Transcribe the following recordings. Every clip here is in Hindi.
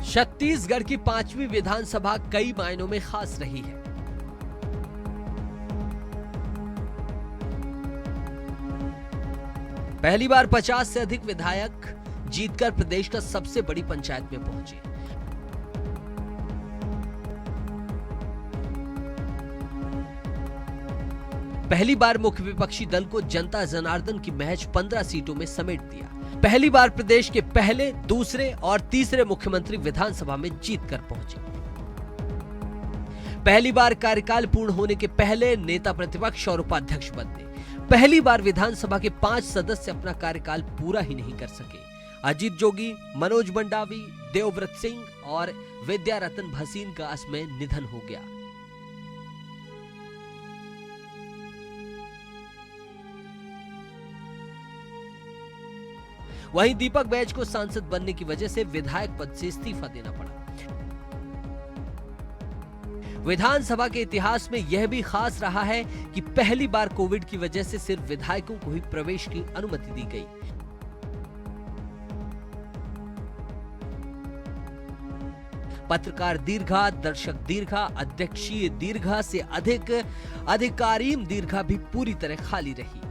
छत्तीसगढ़ की 5वीं विधानसभा कई मायनों में खास रही है। पहली बार 50 से अधिक विधायक जीतकर प्रदेश का सबसे बड़ी पंचायत में पहुंचे। पहली बार मुख्य विपक्षी दल को जनता जनार्दन की महज 15 सीटों में समेट दिया। पहली बार प्रदेश के पहले, दूसरे और तीसरे मुख्यमंत्री विधानसभा में जीतकर पहुंचे। पहली बार कार्यकाल पूर्ण होने के पहले नेता प्रतिपक्ष और उपाध्यक्ष बने। पहली बार विधानसभा के 5 सदस्य अपना कार्यकाल पूरा ही नहीं कर सके। अजीत जोगी, मनोज मंडावी, देवव्रत सिंह और विद्यारतन भसीन का असमय निधन हो गया। वहीं दीपक बैज को सांसद बनने की वजह से विधायक पद से इस्तीफा देना पड़ा। विधानसभा के इतिहास में यह भी खास रहा है कि पहली बार कोविड की वजह से सिर्फ विधायकों को ही प्रवेश की अनुमति दी गई। पत्रकार दीर्घा, दर्शक दीर्घा, अध्यक्षीय दीर्घा से अधिक अधिकारीम दीर्घा भी पूरी तरह खाली रही।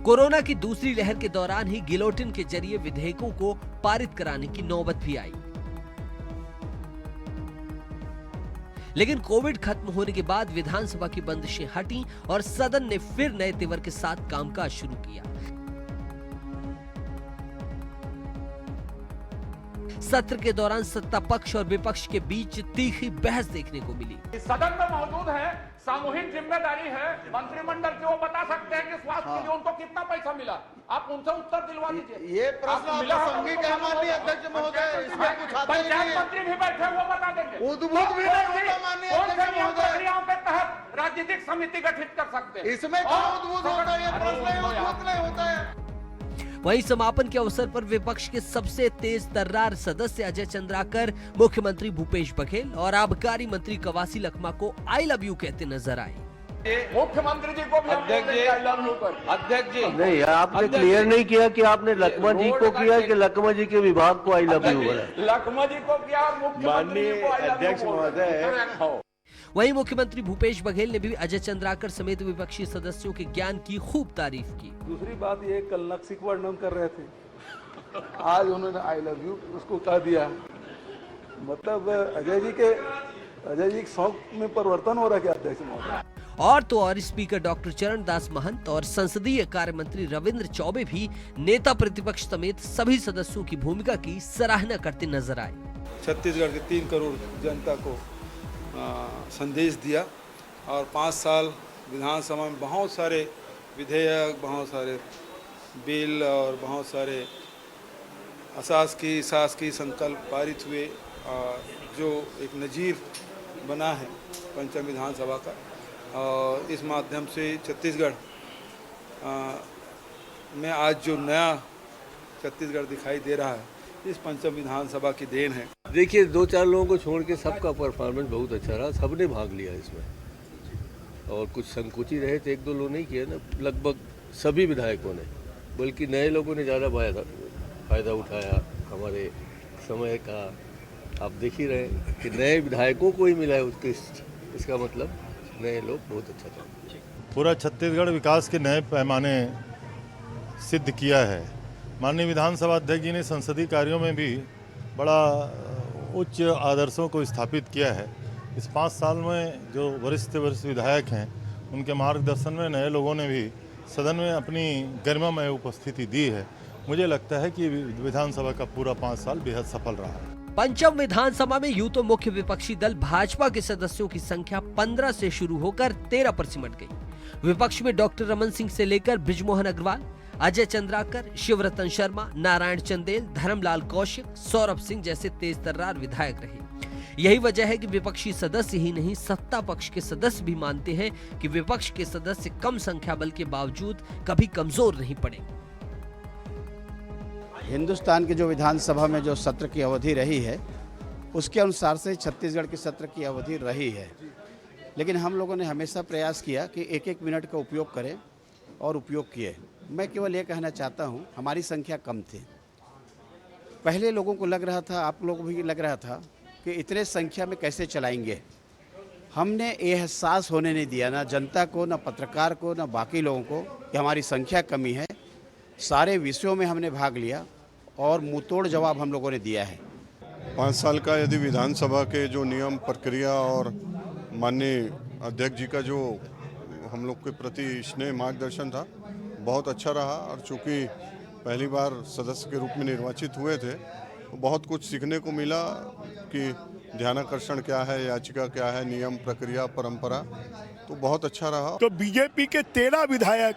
कोरोना की दूसरी लहर के दौरान ही गिलोटिन के जरिए विधेयकों को पारित कराने की नौबत भी आई। लेकिन कोविड खत्म होने के बाद विधानसभा की बंदिशें हटीं और सदन ने फिर नए तेवर के साथ कामकाज शुरू किया। सत्र के दौरान सत्ता पक्ष और विपक्ष के बीच तीखी बहस देखने को मिली। सदन में मौजूद है, सामूहिक जिम्मेदारी है, मंत्रिमंडल के वो बता सकते हैं कि स्वास्थ्य के लिए उनको कितना पैसा मिला। आप उनसे उत्तर दिलवा दीजिए। ये प्रश्न प्रासंगिक है माननीय अध्यक्ष महोदय, इसमें कुछ आता ही नहीं है। पंचायत मंत्री भी बैठे वो बता देंगे। उद्भूत भी नहीं होता माननीय अध्यक्ष महोदय। प्रक्रियाओं के तहत राजनीतिक समिति गठित कर सकते हैं। इसमें कहाँ उद्भूत होता है? ये प्रश्न ही उद्भूत नहीं होता है। वहीं समापन के अवसर पर विपक्ष के सबसे तेज तर्रार सदस्य अजय चंद्राकर मुख्यमंत्री भूपेश बघेल और आबकारी मंत्री कवासी लखमा को आई लव यू कहते नजर आए। मुख्यमंत्री जी को भी अध्यक्ष जी नहीं, आपने क्लियर नहीं किया कि आपने लखमा जी को किया कि लखमा जी के विभाग को आई लव यू बोला। लखमा जी को किया, मुख्यमंत्री को आई लव यू अध्यक्ष महोदय। वहीं मुख्यमंत्री भूपेश बघेल ने भी अजय चंद्राकर समेत विपक्षी सदस्यों के ज्ञान की खूब तारीफ की। दूसरी बात ये कल नक्सिक वर्णन कर रहे थे, आज उन्होंने आई लव यू उसको कह दिया। मतलब अजय जी के शौक में परिवर्तन हो रहा है क्या अध्यक्ष महोदय? और तो और स्पीकर डॉक्टर चरणदास महंत और संसदीय कार्य मंत्री रविंद्र चौबे भी नेता प्रतिपक्ष समेत सभी सदस्यों की भूमिका की सराहना करते नजर आए। छत्तीसगढ़ के 3 करोड़ जनता को संदेश दिया और 5 साल विधानसभा में बहुत सारे विधेयक, बहुत सारे बिल और बहुत सारे शासकीय संकल्प पारित हुए, जो एक नजीर बना है पंचम विधानसभा का। और इस माध्यम से छत्तीसगढ़ में आज जो नया छत्तीसगढ़ दिखाई दे रहा है, इस पंचम विधानसभा की देन है। देखिए, 2-4 लोगों को छोड़ के सबका परफॉर्मेंस बहुत अच्छा रहा, सबने भाग लिया इसमें। और कुछ संकुची रहे थे, 1-2 लोग नहीं किए ना, लगभग सभी विधायकों ने, बल्कि नए लोगों ने ज़्यादा फायदा उठाया हमारे समय का। आप देख ही रहे हैं कि नए विधायकों को ही मिला है उसके, इसका मतलब नए लोग बहुत अच्छा था। पूरा छत्तीसगढ़ विकास के नए पैमाने सिद्ध किया है। माननीय विधानसभा अध्यक्ष जी ने संसदीय कार्यों में भी बड़ा उच्च आदर्शों को स्थापित किया है। इस 5 साल में जो वरिष्ठ विधायक हैं, उनके मार्गदर्शन में नए लोगों ने भी सदन में अपनी गरिमामय उपस्थिति दी है। मुझे लगता है कि विधानसभा का पूरा 5 साल बेहद सफल रहा है। पंचम विधानसभा में यूं तो मुख्य विपक्षी दल भाजपा के सदस्यों की संख्या 15 से शुरू होकर 13 पर सिमट गई। विपक्ष में डॉक्टर रमन सिंह से लेकर बृजमोहन अग्रवाल, अजय चंद्राकर, शिवरतन शर्मा, नारायण चंदेल, धर्मलाल कौशिक, सौरभ सिंह जैसे तेज तर्रार विधायक रहे। यही वजह है कि विपक्षी सदस्य ही नहीं, सत्ता पक्ष के सदस्य भी मानते हैं कि विपक्ष के सदस्य कम संख्या बल के बावजूद कभी कमजोर नहीं पड़े। हिंदुस्तान के जो विधानसभा में जो सत्र की अवधि रही है, उसके अनुसार से छत्तीसगढ़ के सत्र की अवधि रही है। लेकिन हम लोगों ने हमेशा प्रयास किया कि 1-1 मिनट का उपयोग करें और उपयोग किए। मैं केवल ये कहना चाहता हूँ, हमारी संख्या कम थी। पहले लोगों को लग रहा था, आप लोगों को भी लग रहा था कि इतने संख्या में कैसे चलाएंगे। हमने ये एहसास होने नहीं दिया, ना जनता को, ना पत्रकार को, ना बाकी लोगों को, कि हमारी संख्या कमी है। सारे विषयों में हमने भाग लिया और मुंहतोड़ जवाब हम लोगों ने दिया है। 5 साल का यदि विधानसभा के जो नियम प्रक्रिया और माननीय अध्यक्ष जी का जो हम लोग के प्रति स्नेह मार्गदर्शन था, बहुत अच्छा रहा। और चूँकि पहली बार सदस्य के रूप में निर्वाचित हुए थे, तो बहुत कुछ सीखने को मिला कि ध्यानाकर्षण क्या है, याचिका क्या है, नियम प्रक्रिया परंपरा, तो बहुत अच्छा रहा। तो बीजेपी के 13 विधायक,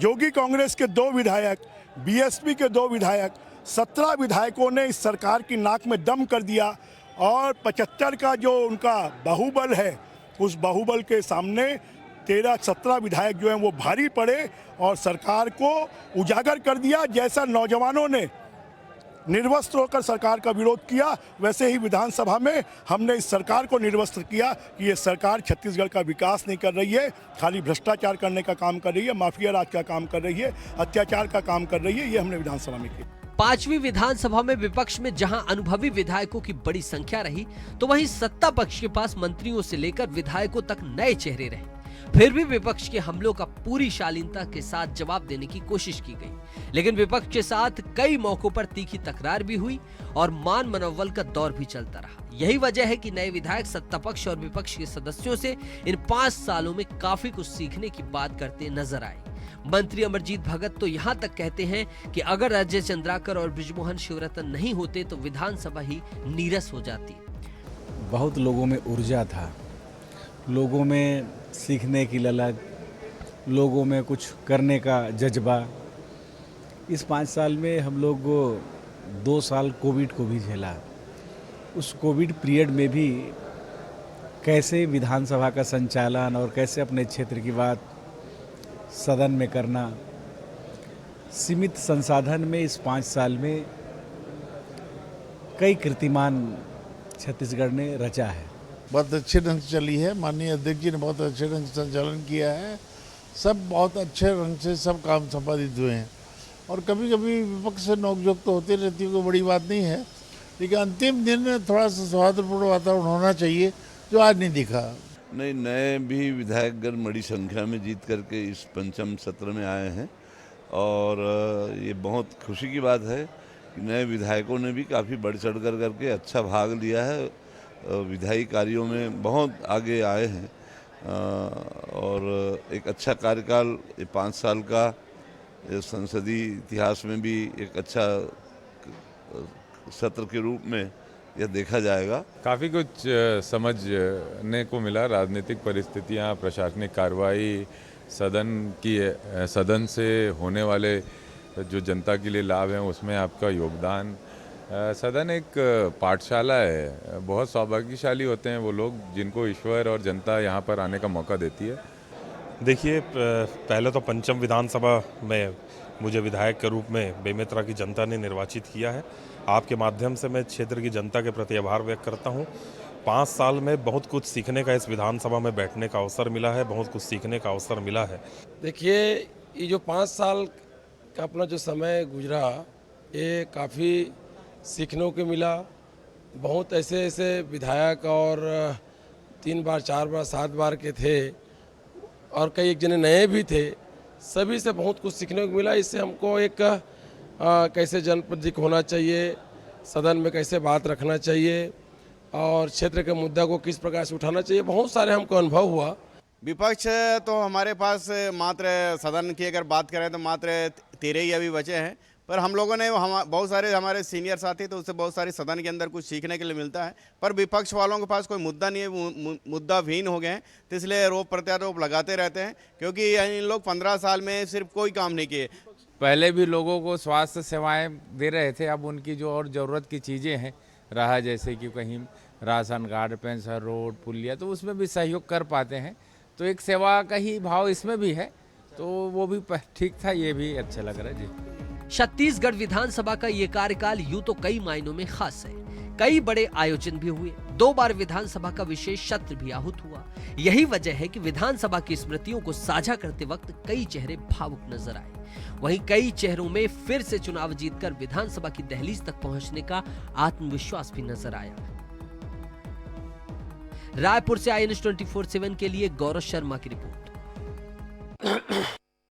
योगी कांग्रेस के 2 विधायक, बीएसपी के 2 विधायक, 17 विधायकों ने इस सरकार की नाक में दम कर दिया और 75 का जो उनका बाहुबल है, उस बाहुबल के सामने 13-17 विधायक जो हैं वो भारी पड़े और सरकार को उजागर कर दिया। जैसा नौजवानों ने निर्वस्त्र होकर सरकार का विरोध किया, वैसे ही विधानसभा में हमने इस सरकार को निर्वस्त्र किया कि ये सरकार छत्तीसगढ़ का विकास नहीं कर रही है, खाली भ्रष्टाचार करने का काम कर रही है, माफिया राज का काम कर रही है, अत्याचार का काम कर रही है। ये हमने विधानसभा में किया। 5वीं विधानसभा में विपक्ष में जहां अनुभवी विधायकों की बड़ी संख्या रही, तो वहीं सत्ता पक्ष के पास मंत्रियों से लेकर विधायकों तक नए चेहरे रहे। फिर भी विपक्ष के हमलों का पूरी शालीनता के साथ जवाब देने की कोशिश की गई, लेकिन विपक्ष के साथ कई मौकों पर तीखी तकरार भी हुई और मान मनोबल का दौर भी चलता रहा। यही वजह है कि नए विधायक सत्ता पक्ष और विपक्ष के सदस्यों से इन 5 सालों में काफी कुछ सीखने की बात करते नजर आए। मंत्री अमरजीत भगत तो यहाँ तक कहते हैं कि अगर अजय चंद्राकर और बृजमोहन शिवरतन नहीं होते तो विधानसभा ही नीरस हो जाती। बहुत लोगों में ऊर्जा था, लोगों में सीखने की ललक, लोगों में कुछ करने का जज्बा। इस 5 साल में हम लोग 2 साल कोविड को भी झेला। उस कोविड पीरियड में भी कैसे विधानसभा का संचालन और कैसे अपने क्षेत्र की बात सदन में करना, सीमित संसाधन में इस 5 साल में कई कीर्तिमान छत्तीसगढ़ ने रचा है। बहुत अच्छे ढंग से चली है। माननीय अध्यक्ष जी ने बहुत अच्छे ढंग से संचालन किया है। सब बहुत अच्छे ढंग से सब काम संपादित हुए हैं और कभी कभी विपक्ष से नोकझोंक तो होती रहती है, कोई बड़ी बात नहीं है, लेकिन अंतिम दिन थोड़ा सा सौहार्दपूर्ण वातावरण होना चाहिए, जो आज नहीं दिखा। नहीं, नए भी विधायकगण बड़ी संख्या में जीत करके इस पंचम सत्र में आए हैं और ये बहुत खुशी की बात है कि नए विधायकों ने भी काफ़ी बढ़ चढ़ कर करके अच्छा भाग लिया है, विधायी कार्यों में बहुत आगे आए हैं और एक अच्छा कार्यकाल 5 साल का संसदीय इतिहास में भी एक अच्छा सत्र के रूप में यह देखा जाएगा। काफ़ी कुछ समझने को मिला, राजनीतिक परिस्थितियां, प्रशासनिक कार्रवाई, सदन से होने वाले जो जनता के लिए लाभ हैं उसमें आपका योगदान। सदन एक पाठशाला है, बहुत सौभाग्यशाली होते हैं वो लोग जिनको ईश्वर और जनता यहाँ पर आने का मौका देती है। देखिए, पहले तो पंचम विधानसभा में मुझे विधायक के रूप में बेमेतरा की जनता ने निर्वाचित किया है। आपके माध्यम से मैं क्षेत्र की जनता के प्रति आभार व्यक्त करता हूँ। 5 साल में बहुत कुछ सीखने का इस विधानसभा में बैठने का अवसर मिला है, बहुत कुछ सीखने का अवसर मिला है। देखिए, ये जो 5 साल का अपना जो समय गुजरा, ये काफ़ी सीखने को मिला। बहुत ऐसे विधायक और 3 बार 4 बार 7 बार के थे और कई एक जने नए भी थे, सभी से बहुत कुछ सीखने को मिला। इससे हमको एक कैसे जनप्रतिनिधि होना चाहिए, सदन में कैसे बात रखना चाहिए और क्षेत्र के मुद्दा को किस प्रकार से उठाना चाहिए, बहुत सारे हमको अनुभव हुआ। विपक्ष तो हमारे पास मात्र सदन की अगर बात करें तो मात्र 13 ही अभी बचे हैं, पर हम लोगों ने बहुत सारे हमारे सीनियर साथी तो उससे बहुत सारे सदन के अंदर कुछ सीखने के लिए मिलता है। पर विपक्ष वालों के पास कोई मुद्दा नहीं है, मुद्दा विहीन हो गए हैं, तो इसलिए आरोप प्रत्यारोप लगाते रहते हैं, क्योंकि इन लोग 15 साल में सिर्फ कोई काम नहीं किए। पहले भी लोगों को स्वास्थ्य सेवाएं दे रहे थे, अब उनकी जो और ज़रूरत की चीज़ें हैं रहा, जैसे कि कहीं राशन कार्ड, पेंशन, रोड, पुलिया, तो उसमें भी सहयोग कर पाते हैं। तो एक सेवा का ही भाव इसमें भी है, तो वो भी ठीक था, ये भी अच्छा लग रहा है जी। छत्तीसगढ़ विधानसभा का ये कार्यकाल यूं तो कई मायनों में खास है, कई बड़े आयोजन भी हुए। 2 बार विधानसभा का विशेष सत्र भी आहूत हुआ। यही वजह है कि विधानसभा की स्मृतियों को साझा करते वक्त कई चेहरे भावुक नजर आए। वहीं कई चेहरों में फिर से चुनाव जीतकर विधानसभा की दहलीज तक पहुंचने का आत्मविश्वास भी नजर आया। रायपुर से INS 24/7 के लिए गौरव शर्मा की रिपोर्ट।